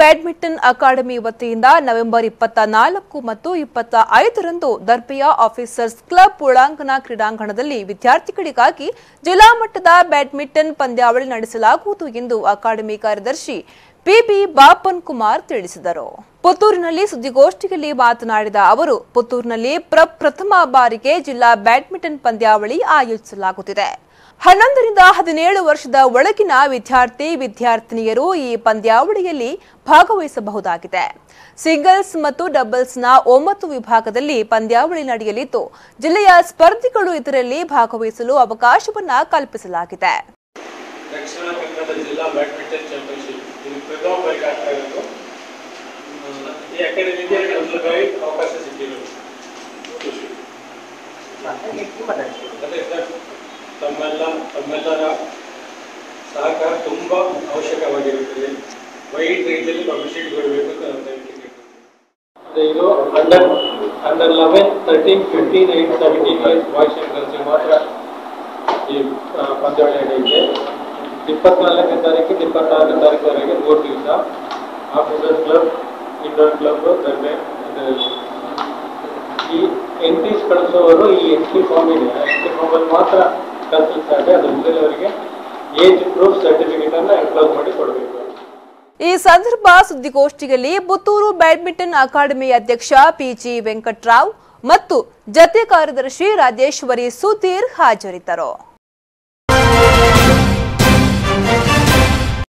Badminton academy ವತಿಯಿಂದ November 24 ಮತ್ತು 25ರಂದು ದರ್ಬೆಯ officers club ಒಳಾಂಗಣ ಕ್ರೀಡಾಂಗಣದಲ್ಲಿ ವಿದ್ಯಾರ್ಥಿಗಳಿಗಾಗಿ ಜಿಲ್ಲಾ ಮಟ್ಟದ ಬ್ಯಾಡ್ಮಿಂಟನ್ ಪಂದ್ಯಾವಳಿ ನಡೆಸಲಾಗುವುದು ಎಂದು ಅಕಾಡೆಮಿ ಕಾರ್ಯದರ್ಶಿ ಪಿಬಿ ಬಾಪನ್ ಕುಮಾರ್ ತಿಳಿಸಿದರು। ಪುತ್ತೂರಿನಲ್ಲಿ ಸುದ್ದಿಗೋಷ್ಠಿಯಲ್ಲಿ ಮಾತನಾಡಿದ ಅವರು, ಪುತ್ತೂರಿನಲ್ಲಿ ಪ್ರಥಮ ಬಾರಿಗೆ ಜಿಲ್ಲಾ ಬ್ಯಾಡ್ಮಿಂಟನ್ ಪಂದ್ಯಾವಳಿ ಆಯೋಜಿಸಲಾಗುತ್ತಿದೆ। 11 ರಿಂದ 17 ವರ್ಷದ ಒಳಗಿನ ವಿದ್ಯಾರ್ಥಿನಿಯರು ಈ ಪಂದ್ಯಾವಳಿಯಲ್ಲಿ ಭಾಗವಹಿಸಬಹುದಾಗಿದೆ। ಸಿಂಗಲ್ಸ್ ಮತ್ತು ಡಬಲ್ಸ್ನ 9 ವಿಭಾಗದಲ್ಲಿ ಪಂದ್ಯಾವಳಿ ನಡೆಯಲಿದ್ದು, ಜಿಲ್ಲೆಯ ಸ್ಪರ್ಧಿಗಳು ಇದರಲ್ಲಿ ಭಾಗವಹಿಸಲು ಅವಕಾಶವನ್ನು ಕಲ್ಪಿಸಲಾಗಿದೆ। ದಕ್ಷಿಣ ಕನ್ನಡ ಜಿಲ್ಲಾ ಬ್ಯಾಡ್ಮಿಂಟನ್ ಚಾಂಪಿಯನ್ಶಿಪ್ ಇದು ಪ್ರಥಮವಾಗಿ ಆಗ್ತಾ ಇರೋದು। ಈ ಅಕಾಡೆಮಿಗೆ ಅವಕಾಶ ಸಿಕ್ಕಿರೋದು ತಮ್ಮೆಲ್ಲರ ಸಹಕಾರ ತುಂಬ ಅವಶ್ಯಕವಾಗಿರುತ್ತದೆ। ವೈಡ್ ರೇಂಜಲ್ಲಿ ಪಬ್ಲಿಸಿಟಿ ಕೊಡಬೇಕು ಅಂತ ಇದು under 11, 13, 15, 8, 17 years boys and girls ಮಾತ್ರ ಈ ಪಂದ್ಯಾವಳಿ ನಡೆಯುತ್ತೆ। 24ನೇ ತಾರೀಕು 26ನೇ ತಾರೀಕುವರೆಗೆ 3 ದಿವಸ officers club, indoor club, Darbe ಈ ಎಂಟ್ರೀಸ್ ಕಳಿಸೋರು ಈ ಎಂಟ್ರಿ ಫಾರ್ಮ್ ಇದೆ, ಎಂಟ್ರಿ ಫಾರ್ಮಲ್ಲಿ ಮಾತ್ರ ಕಳಿಸ್ತಾರೆ। ಅದ್ರ ಜೊತೆಯವರಿಗೆ ಏಜ್ ಪ್ರೂಫ್ ಸರ್ಟಿಫಿಕೇಟ್ ಅನ್ನು ಎನ್ಕ್ಲೋಸ್ ಮಾಡಿ ಕೊಡಬೇಕು। ಈ ಸಂದರ್ಭ ಸುದ್ದಿಗೋಷ್ಠಿಯಲ್ಲಿ ಪುತ್ತೂರು ಬ್ಯಾಡ್ಮಿಂಟನ್ ಅಕಾಡೆಮಿ ಅಧ್ಯಕ್ಷ ಪಿಜಿ ವೆಂಕಟರಾವ್ ಮತ್ತು ಜತೆ ಕಾರ್ಯದರ್ಶಿ ರಾಜೇಶ್ವರಿ ಸುಧೀರ್ ಹಾಜರಿದ್ದರು।